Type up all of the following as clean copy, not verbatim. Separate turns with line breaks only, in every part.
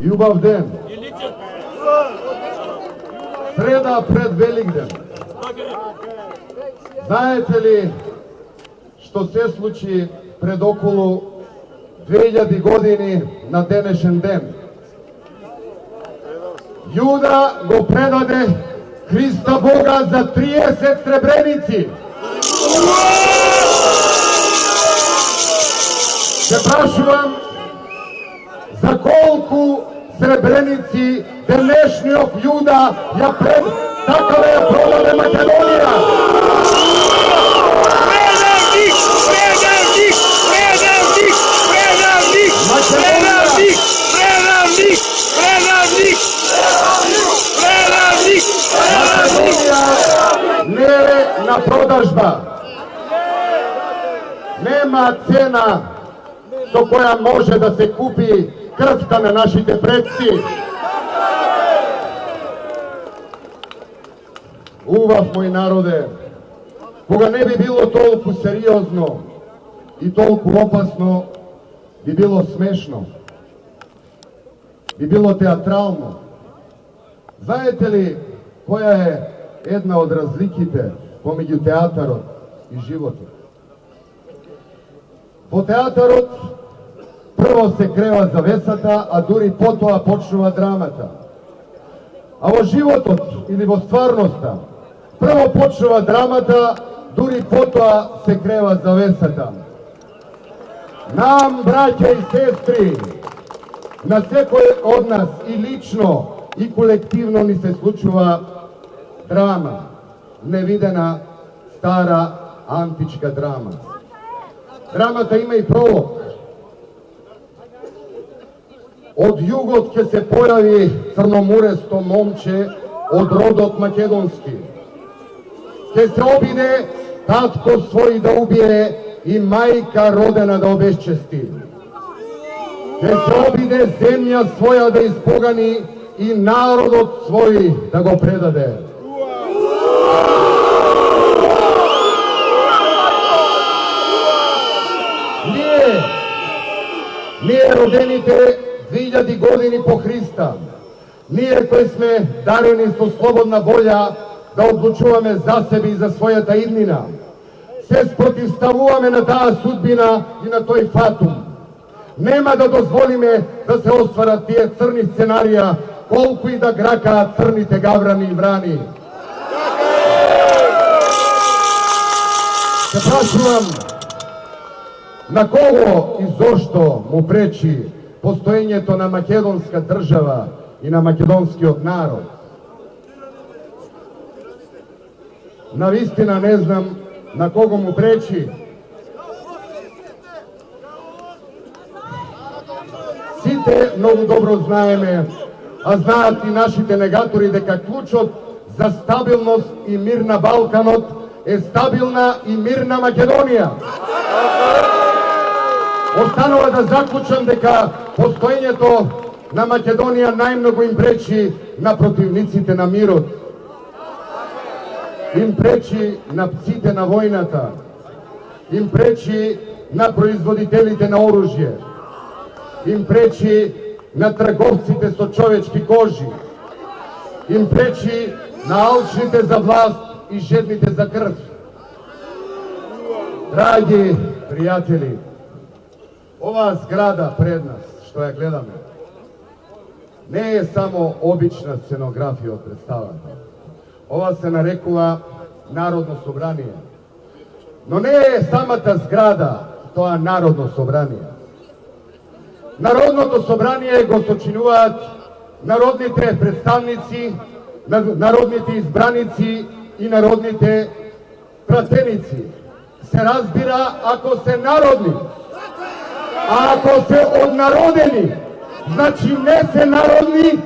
ljubav den. Sreda pred Velikden. Знаете ли što se случи пред околу 2000 години на денешен ден? Јуда го предаде Христа Бога за 30 сребреници. Се прашувам за колку сребреници денешниот Јуда ја сакале ја продаде Македонија. Не е на продажба. Нема цена со која може да се купи крвта на нашите предци. Убав мој народе, кога не би било толку сериозно и толку опасно, би било смешно, би било театрално. Знаете ли која е една од разликите помеѓу театарот и животот? Во театарот прво се крева завесата, а дури потоа почнува драмата. А во животот или во стварноста прво почнува драмата, дури потоа се крева завесата. Нам, браќа и сестри, на секој од нас и лично и колективно ни се случува драма, невидена стара античка драма. Драмата има и пролог. Од југот ќе се појави црномуресто момче од родот македонски. Ќе се обиде татко свој да убие и мајка родена да обесчести. Ќе се обиде земја своја да испогани и народот свој да го предаде. Ние родените 2000 години по Христа, ние кои сме дарени со слободна волја да одлучуваме за себе и за својата иднина, се спротивставуваме на таа судбина и на тој фатум. Нема да дозволиме да се остварат тие црни сценарија, колку и да гракаат црните гаврани и врани. Се прашувам, на кого и зошто му пречи постоењето на македонска држава и на македонскиот народ? Навистина не знам на кого му пречи. Сите многу добро знаеме, а знаат и нашите негатори, дека клучот за стабилност и мир на Балканот е стабилна и мирна Македонија. Останува да заклучам дека постоењето на Македонија најмногу им пречи на противниците на мирот. Им пречи на пците на војната. Им пречи на производителите на оружје. Им пречи на трговците со човечки кожи. Им пречи на алчните за власт и жедните за крв. Драги пријатели, оваа зграда пред нас, што ја гледаме, не е само обична сценографија од представата. Ова се нарекува Народно собрание. Но не е самата зграда, тоа Народно собрание. Народното собрание го сочинуваат народните представници, народните избраници и народните пратеници. Се разбира ако се народни. А ако се однародени, значи не се народни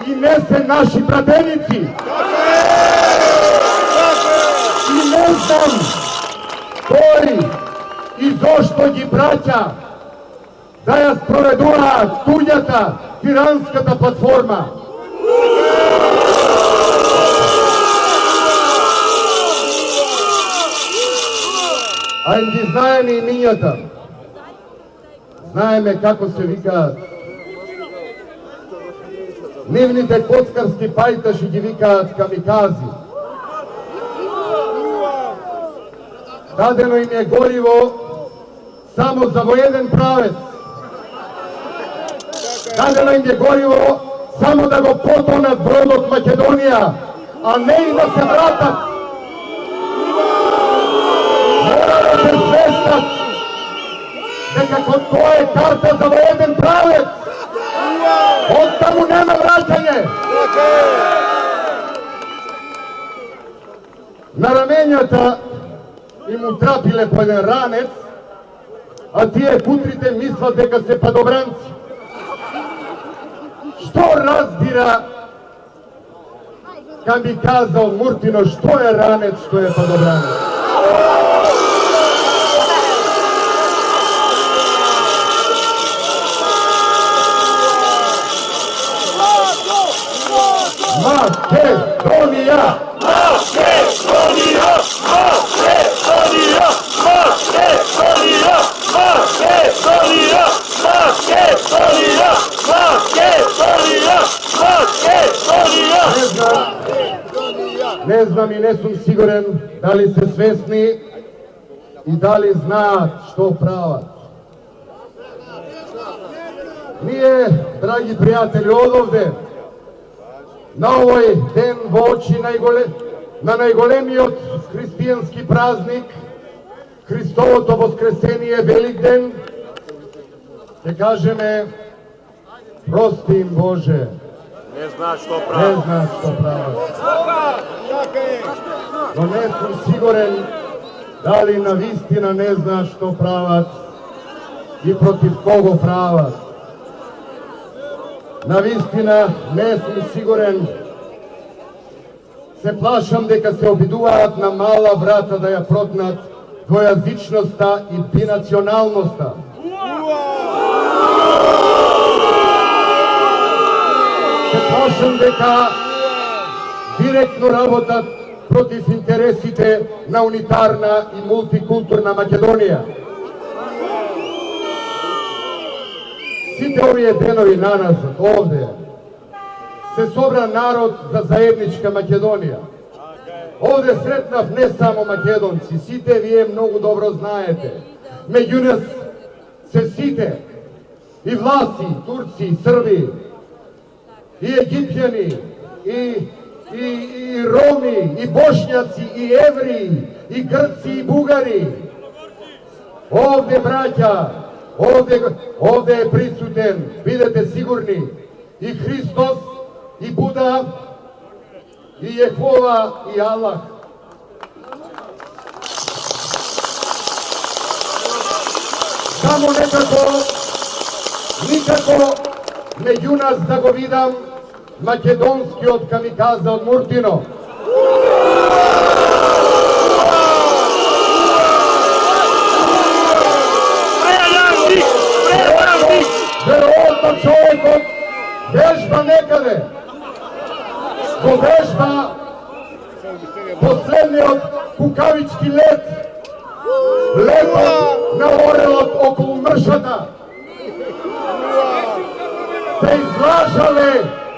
и не се наши пратеници. И не знам кој и зошто ги праќа да ја спроведуваат туѓата тиранската платформа. А им ги знаеме имињата. Знаеме како се викаат. Нивните коцкарски пајташи ги викаат камикази. Дадено им е гориво само за во еден правец. Дадено им е гориво само да го потонат бродот Македонија, а не и да се вратат. Мора да се свестат дека тоа е карта за во еден правец. Од таму нема враќање. На раменјата им утрапиле по еден ранец, а тие кутрите мислат дека се падобранци. Што разбира камиказа од Муртино, што е ранец, што е падобранец? Македонија! Македонија! Македонија! Македонија! Македонија! Македонија! Македонија! Македонија! Не знам и не сум сигурен дали се свесни и дали знаат што прават. Ние, драги пријатели, одовде, на овој ден во очи на најголемиот христијански празник, Христовото воскресение, Велик ден, ќе кажеме: прости им Боже, не знаат што прават. Но не сум сигурен дали навистина не знаат што прават и против кого прават. Навистина не сум сигурен. Се плашам дека се обидуваат на мала врата да ја протнат двојазичноста и бинационалноста. Се плашам дека директно работат против интересите на унитарна и мултикултурна Македонија. Сите овие денови наназад, овде, се собра народ за заедничка Македонија. Овде сретнав не само македонци, сите вие многу добро знаете. Меѓу нас се сите, и власи, турци, и срби, и египјани, и роми, и бошњаци, и евреи, и грци, и бугари. Овде, браќа, овде е присутен, бидете сигурни, и Христос, и Буда, и Јехова, и Аллах. Само никако меѓу нас да го видам македонскиот камиказа од Муртино. Веројатно човекот вежба некаде. Го вежба последниот кукавички лет. Летот на орелот околу мршата. Се излажале,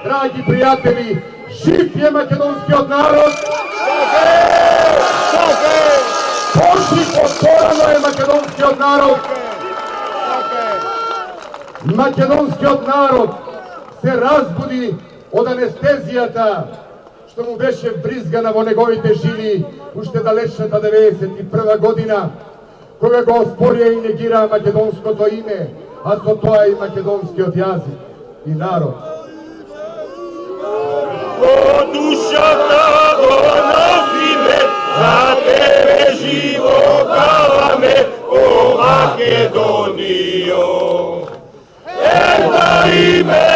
драги пријатели, жив е македонскиот народ. Пожив отпорано е македонскиот народ. Македонскиот народ се разбуди од анестезијата што му беше бризгана во неговите жили уште далечната 91 година, кога го оспорија и негираа македонското име, а со тоа и македонскиот јазик и народ.
Во душата го носиме, за тебе живо даваме, о Македонијо. Една име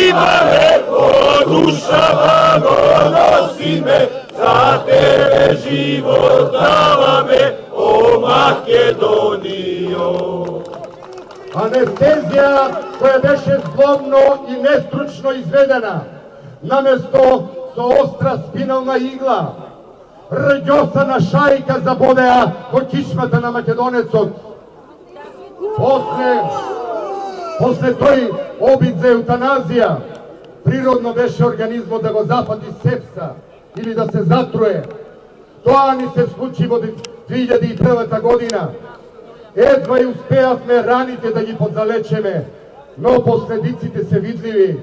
имаме, во душата го носиме, за тебе живот даваме, о Македонијо.
Анестезија која беше злобно и нестручно изведена, наместо со остра спинална игла, рѓосана шајка забодеа во кичмата на македонецот. После тој обид за еутаназија, prirodno беше организмот да го запати сепса или да се затрuje. Тоа ни се случи во 2001 година. Едва и успеавме раните да ги подзалечеме, но последиците се видливи.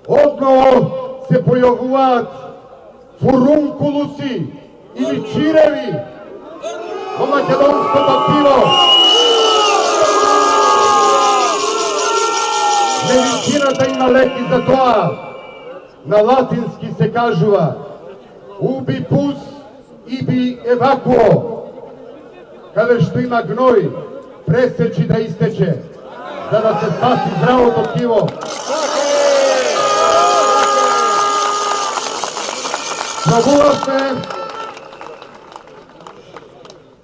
Одново се појавуваат фурункулуси или чиреви во македонското пиво. Медицината има леки за тоа. На латински се кажува ubi pus ibi evacuo. Каде што има гној, пресечи да истече, за да се спаси здравото тkiво. Пробувавме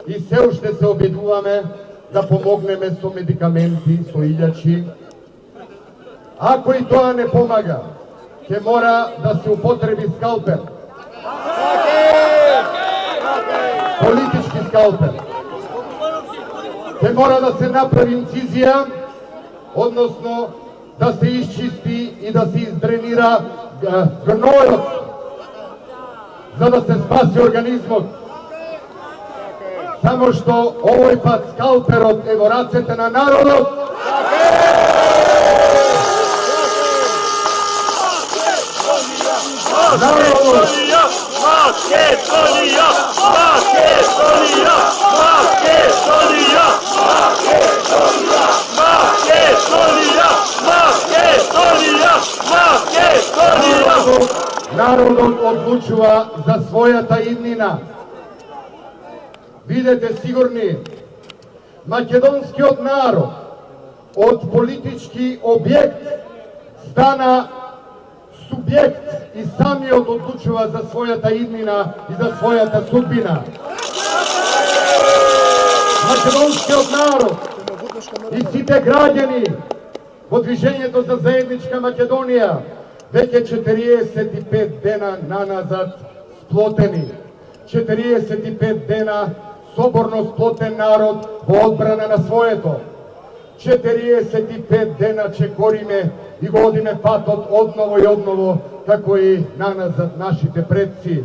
и се уште се обидуваме да помогнеме со медикаменти, со илјачи. Ако и тоа не помага, ќе мора да се употреби скалпел. Политички скалпел. Ќе мора да се направи инцизија, односно да се исчисти и да се издренира гнојот, за да се спаси организмот. Само што овој пат скалперот е во рацете на народот. Народот!
Македонија! Македонија! Македонија! Македонија! Македонија! Македонија! Македонија!
Народот одлучува за својата иднина. Бидете сигурни, македонскиот народ од политички објект стана субјект и самиот одлучува за својата иднина и за својата судбина. Македонскиот народ и сите граѓани во движењето за заедничка Македонија веќе 45 дена наназад сплотени. 45 дена соборно сплотен народ во одбрана на своето. 45 дена чекориме и го одиме патот одново и одново, како и наназад нашите предци.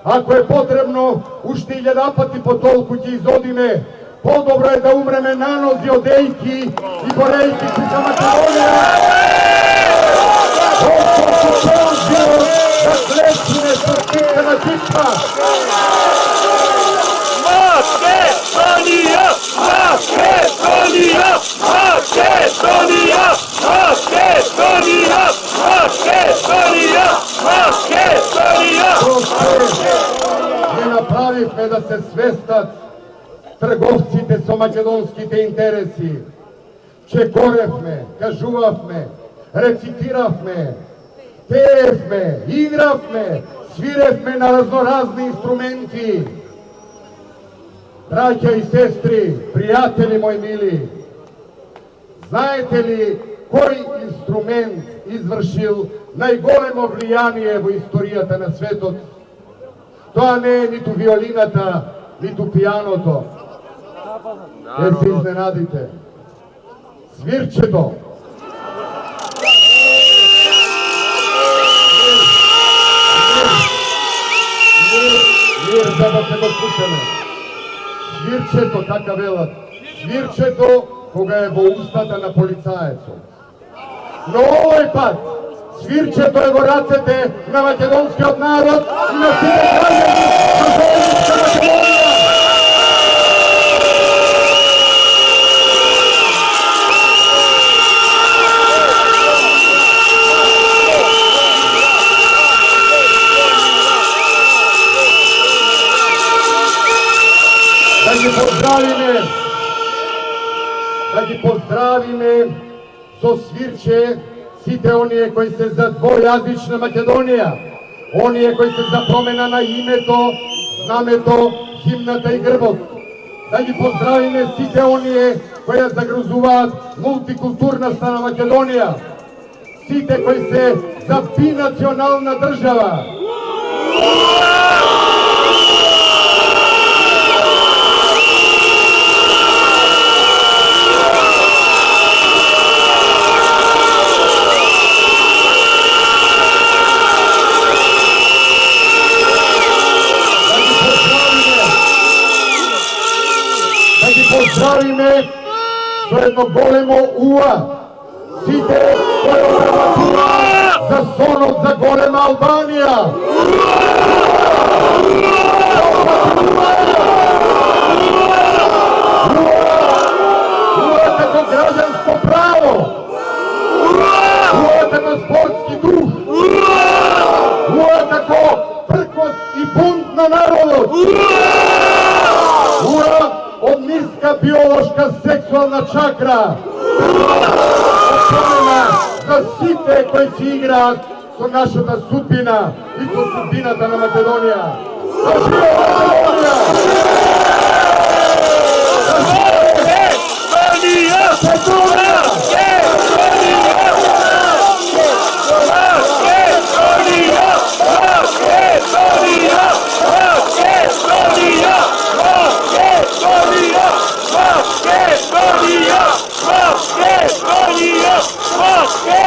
Ако е потребно, уште 1000 пати по толку ќе изодиме. Подобро е да умреме нанози одејки и горејки за Македонија. Колку се појазио да клечине со стика на типа.
Македонија! Македонија! Македонија! Македонија! Македонија! Македонија!
Не направивме да се свестат трговците со македонските интереси. Чекоревме, кажувавме, рецитиравме, пеевме, игравме, свиревме на разноразни инструменти. Браќа и сестри, пријатели мои мили, знаете ли кој инструмент извршил најголемо влијание во историјата на светот? Тоа не е ниту виолината, ниту пијаното. Не се изненадите. Свирчето. Мир, за да се го слушаме. Свирчето, така велат. Свирчето кога е во устата на полицаецот. Но овој пат свирчето е во рацете на македонскиот народ и на сите граѓани на заедничка Македонија. Да ги поздравиме со свирче сите оние кои се за двојазична Македонија, оние кои се за промена на името, знамето, химната и грбот. Да ги поздравиме сите оние кои ја загрозуваат мултикултурноста на Македонија, сите кои се за бинационална држава. zdravíme so jedno golemo uva. Сите кои работуваат за сонот за голема Албанија. Уа како граѓанско право. Уа како спортски дух. Уа како пркос и бунт на народот. Уа од ниска биолошка сексуална чакра. Промена за сите кои си играат со нашата судбина и со судбината на Македонија. Да живее Македонија!
Macedonia!